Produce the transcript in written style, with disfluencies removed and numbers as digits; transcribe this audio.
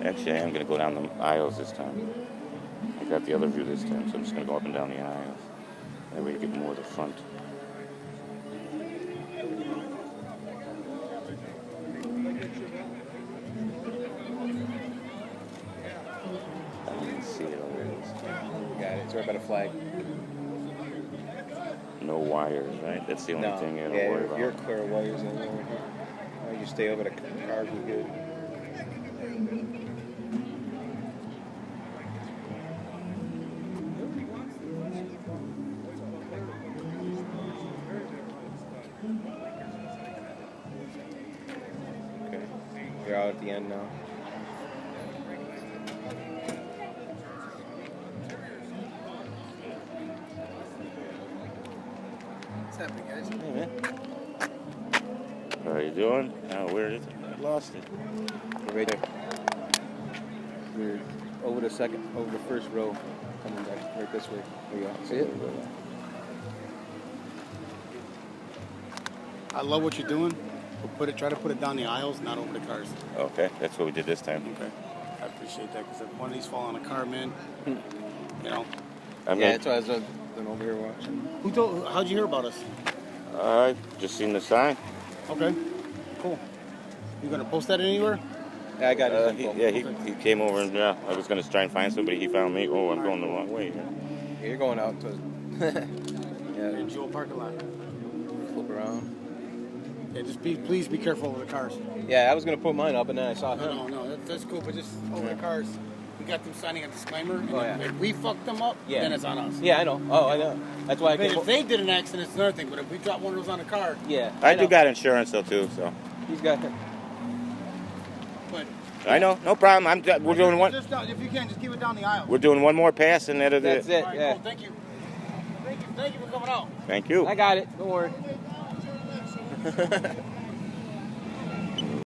Actually, I am going to go down the aisles this time. I got the other view this time, so I'm just going to go up and down the aisles. That way you get more of the front. I didn't see it already. Got it. It's right by the flag. No wires, right? That's the only thing you don't worry about. You're clear of wires in there. You stay over the cars, we're good. Okay. You're out at the end now. What's happening, guys? Hey, man. How are you doing? Oh, where is it? I lost it. We're right there. We're over the first row, coming back right this way. There you go. See it? I love what you're doing, but try to put it down the aisles, not over the cars. Okay, that's what we did this time. Okay. I appreciate that, because if one of these fall on a car, man, you know. That's why I was been over here watching. How'd you hear about us? I just seen the sign. Okay, cool. You gonna post that anywhere? Yeah, I got it. He came over and I was going to try and find somebody. He found me. Oh, I'm going the wrong way. Yeah, you're going out to Yeah, Jewel parking lot. flip around. Yeah, just please be careful with the cars. Yeah, I was gonna put mine up, and then I saw him. No, that's cool, but just over the cars. We got them signing a disclaimer, and if we fuck them up, Yeah. then it's on us. Yeah, I know. Oh, I know. That's why I came. If they did an accident, it's another thing, but if we drop one of those on a car, Yeah, I know. do got insurance though too, so. He's got. but I know, no problem. We're doing one. Just if you can, just keep it down the aisle. We're doing one more pass, and that'll That's it. All right, Yeah. cool, thank you. Thank you for coming out. Thank you. I got it. Don't worry.